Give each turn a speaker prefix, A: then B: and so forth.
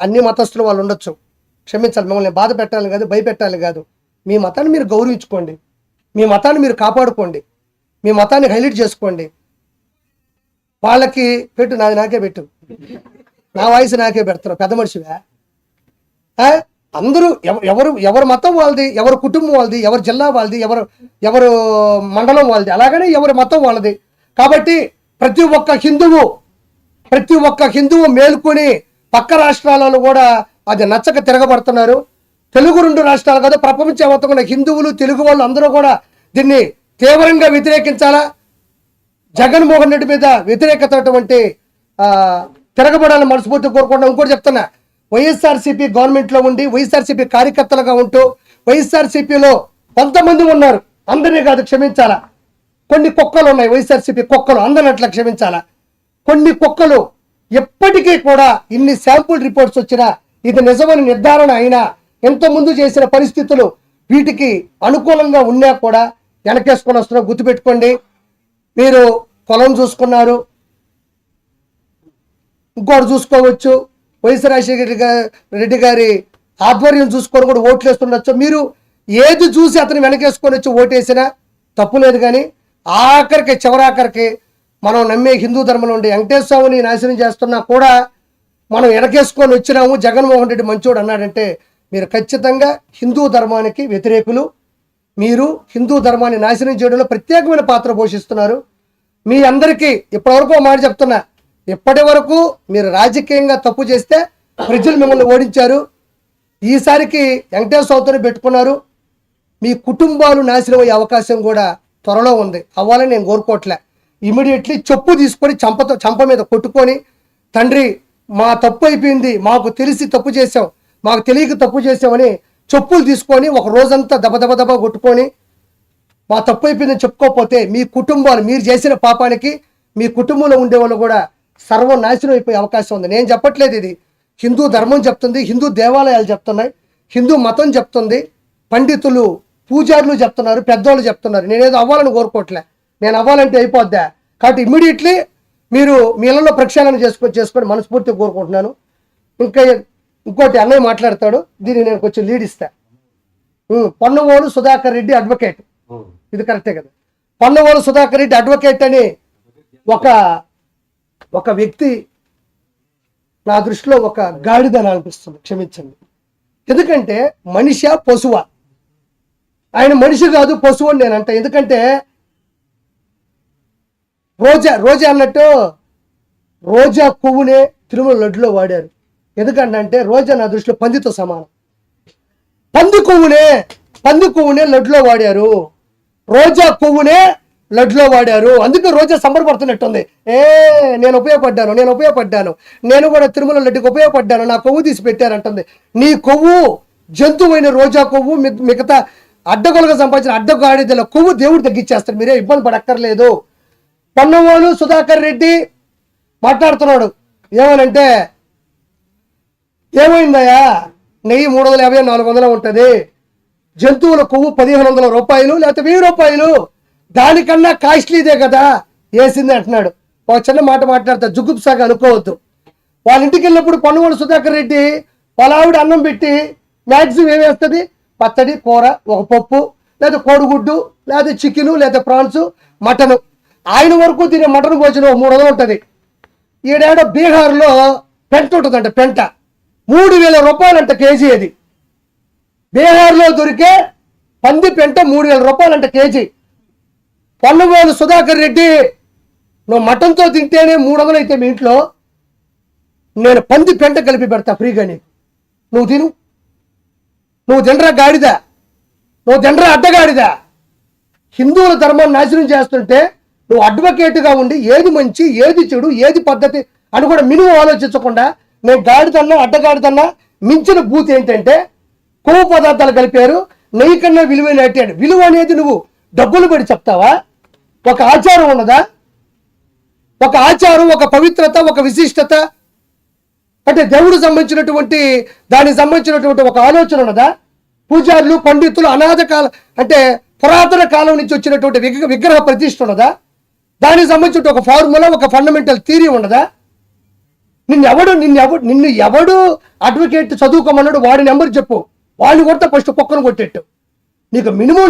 A: అన్ని మతస్థులు వాళ్ళు ఉండొచ్చు, క్షమించాలి, మిమ్మల్ని బాధ పెట్టాలి కాదు, భయపెట్టాలి కాదు. మీ మతాన్ని మీరు గౌరవించుకోండి, మీ మతాన్ని మీరు కాపాడుకోండి, మీ మతాన్ని హైలైట్ చేసుకోండి. వాళ్ళకి పెట్టు, నాది నాకే పెట్టు, నా వాయిస్ నాకే పెడతారు, పెద్ద మనిషివా? అందరూ ఎవరు మతం వాళ్ళది, ఎవరు కుటుంబం వాళ్ళది, ఎవరు జిల్లా వాళ్ళది, ఎవరు మండలం వాళ్ళది, అలాగనే ఎవరి మతం వాళ్ళది. కాబట్టి ప్రతి ఒక్క హిందువు మేల్కొని పక్క రాష్ట్రాలలో కూడా అది నచ్చక తిరగబడుతున్నారు. తెలుగు 2 రాష్ట్రాలు కాదు, ప్రపంచవ్యాప్తంగా హిందువులు తెలుగు వాళ్ళు అందరూ కూడా దీన్ని తీవ్రంగా వ్యతిరేకించాలా. జగన్మోహన్ రెడ్డి మీద వ్యతిరేకత తిరగబడాలని మనస్ఫూర్తి కోరుకుంటున్నా. ఇంకోటి చెప్తున్నా, వైఎస్ఆర్సీపీ గవర్నమెంట్లో ఉండి వైఎస్ఆర్సీపీ కార్యకర్తలుగా ఉంటూ వైఎస్ఆర్సీపీలో కొంతమంది ఉన్నారు, అందరినీ కాదు, క్షమించాలా. కొన్ని కుక్కలు ఉన్నాయి, వైఎస్ఆర్సీపీ కుక్కలు, అందరిని అట్లా క్షమించాలా. కొన్ని కుక్కలు ఎప్పటికీ కూడా ఇన్ని శాంపుల్ రిపోర్ట్స్ వచ్చినా ఇది నిజమని నిర్ధారణ అయినా ఎంతోముందు చేసిన పరిస్థితులు వీటికి అనుకూలంగా ఉన్నా కూడా వెనకేసుకొని వస్తున్నా. గుర్తుపెట్టుకోండి, మీరు పొలం చూసుకున్నారు, ఇంకోటి చూసుకోవచ్చు, వైఎస్ రాజశేఖర రెడ్డి గారి ఆధ్వర్యం చూసుకొని కూడా ఓట్లు వేస్తుండొచ్చు. మీరు ఏది చూసి అతను వెనకేసుకొని వచ్చి ఓటేసినా తప్పు లేదు. కానీ చివరాఖరికి మనం నమ్మే హిందూ ధర్మం నుండి వెంకటేశ్వర స్వామిని నాశనం చేస్తున్నా కూడా మనం వెనకేసుకొని వచ్చినాము, జగన్మోహన్ రెడ్డి మంచోడు అన్నాడంటే మీరు ఖచ్చితంగా హిందూ ధర్మానికి వ్యతిరేకులు. మీరు హిందూ ధర్మాన్ని నాశనం చేయడంలో ప్రత్యేకమైన పాత్ర పోషిస్తున్నారు. మీ అందరికీ ఇప్పటివరకు మాట చెప్తున్నా, ఇప్పటి వరకు మీరు రాజకీయంగా తప్పు చేస్తే ప్రజలు మిమ్మల్ని ఓడించారు. ఈసారికి వెంకటేశ్వర స్వామితోనే పెట్టుకున్నారు. మీ కుటుంబాలు నాశనం అయ్యే అవకాశం కూడా త్వరలో ఉంది, అవ్వాలని నేను కోరుకోవట్లే. ఇమీడియట్లీ చెప్పు తీసుకొని చంప మీద కొట్టుకొని, తండ్రి మా తప్పు అయిపోయింది, మాకు తెలిసి తప్పు చేసాం, మాకు తెలియక తప్పు చేసామని చెప్పులు తీసుకొని ఒక రోజంతా దబ కొట్టుకొని మా తప్పు అయిపోయిందని చెప్పుకోకపోతే మీ కుటుంబాలు, మీరు చేసిన పాపానికి మీ కుటుంబంలో ఉండేవాళ్ళు కూడా సర్వనాశనం అయిపోయే అవకాశం ఉంది. నేను చెప్పట్లేదు, ఇది హిందూ ధర్మం చెప్తుంది, హిందూ దేవాలయాలు చెప్తున్నాయి, హిందూ మతం చెప్తుంది, పండితులు పూజారులు చెప్తున్నారు, పెద్దోళ్ళు చెప్తున్నారు. నేనేదో అవ్వాలని కోరుకోవట్లే, నేను అవ్వాలంటే అయిపోద్దా. కాబట్టి ఇమ్మీడియట్లీ మీరు మీ ఇళ్లలో ప్రక్షాళన చేసుకొని మనస్ఫూర్తిగా కోరుకుంటున్నాను. ఇంకోటి అన్నయ్య మాట్లాడతాడు, దీన్ని నేను కొంచెం లీడ్ ఇస్తా. పొన్నవోలు సుధాకర్ రెడ్డి అడ్వకేట్, ఇది కరెక్టే కదా. పొన్నవోలు సుధాకర్ రెడ్డి అడ్వకేట్ అని ఒక వ్యక్తి నా దృష్టిలో ఒక గాడిదని అనిపిస్తుంది, క్షమించండి. ఎందుకంటే మనిషా పశువా? ఆయన మనిషి కాదు, పశువు అని నేను అంట. ఎందుకంటే రోజా అన్నట్టు రోజా కొవ్వునే తిరుమల లడ్డులో వాడారు. ఎందుకంటే రోజా నా దృష్టిలో పందితో సమానం. పంది కొవ్వునే లడ్డులో వాడారు, రోజా కొవ్వునే లడ్డులో వాడారు. అందుకే రోజా సంబరపడుతున్నట్టుంది. నేను ఉపయోగపడ్డాను, నేను కూడా తిరుమల లడ్డుకి ఉపయోగపడ్డాను, నా కొవ్వు తీసి పెట్టారంటుంది. నీ కొవ్వు జంతువైన రోజా కొవ్వు మిగతా అడ్డగోలుగా సంపాదించిన అడ్డగాడిదల కొవ్వు దేవుడు తగ్గించేస్తాడు, మీరే ఇబ్బంది పడక్కర్లేదు. పొన్నవోలు సుధాకర్ రెడ్డి మాట్లాడుతున్నాడు ఏమనంటే, ఏమైందయ్యా, నెయ్యి 350 400 ఉంటుంది, జంతువుల కొవ్వు 1500 రూపాయలు లేకపోతే 1000 రూపాయలు, దానికన్నా కాస్ట్లీదే కదా వేసింది అంటున్నాడు. ఒక చిన్న మాట మాట్లాడతా, జుగుప్సాగా అనుకోవద్దు. వాళ్ళ ఇంటికి వెళ్ళినప్పుడు పొన్నవోలు సుధాకర్ రెడ్డి వాళ్ళ ఆవిడ అన్నం పెట్టి మ్యాక్సిమం ఏమేస్తుంది, పచ్చడి, కూర, ఒక పప్పు, లేదా కోడిగుడ్డు, లేదా చికెను, లేదా ప్రాన్స్, మటను. ఆయన వరకు తినే మటన్ భోజనం 300 ఉంటుంది. ఈడేడో బీహార్లో పెంట ఉంటుందంట, పెంట 3000 రూపాయలంట కేజీ. అది బీహార్లో దొరికే పంది పెంట 3000 రూపాయలంట కేజీ. పొన్నవోలు సుధాకర్ రెడ్డి, నువ్వు మటన్తో తింటేనే 300 అయితే మీ ఇంట్లో, నేను పంది పెంట కలిపి పెడతా ఫ్రీగా నీకు, నువ్వు తిను. నువ్వు తినరా గాడిద, నువ్వు తినరా అడ్డగాడిద. హిందువుల ధర్మాన్ని నాశనం చేస్తుంటే నువ్వు అడ్వకేట్గా ఉండి ఏది మంచి, ఏది చెడు, ఏది పద్ధతి అని కూడా మినిమం ఆలోచించకుండా నేను గాడిదన్నా అడ్డగాడిదన్నా మించిన బూత్ ఏంటంటే కొవ్వు పదార్థాలు కలిపారు, నెయ్యి కన్నా విలువైన అట్టాడు. విలువ అనేది నువ్వు డబ్బులు పెట్టి చెప్తావా? ఒక ఆచారం ఉన్నదా? ఒక ఆచారం, ఒక పవిత్రత, ఒక విశిష్టత, అంటే దేవుడు సంబంధించినటువంటి దానికి సంబంధించినటువంటి ఒక ఆలోచన ఉన్నదా? పూజారులు, పండితులు అనాథ కాలం అంటే పురాతన కాలం నుంచి వచ్చినటువంటి విగ్రహ ప్రతిష్ఠ ఉన్నదా? దానికి సంబంధించిన ఒక ఫార్ములా, ఒక ఫండమెంటల్ థియరీ ఉన్నదా? నిన్ను ఎవడు అడ్వకేట్ చదువుకోమన్నాడు వాడి నెంబర్ చెప్పు, వాడిని కొడితే ఫస్ట్ కుక్కను కొట్టేట్టు. నీకు మినిమం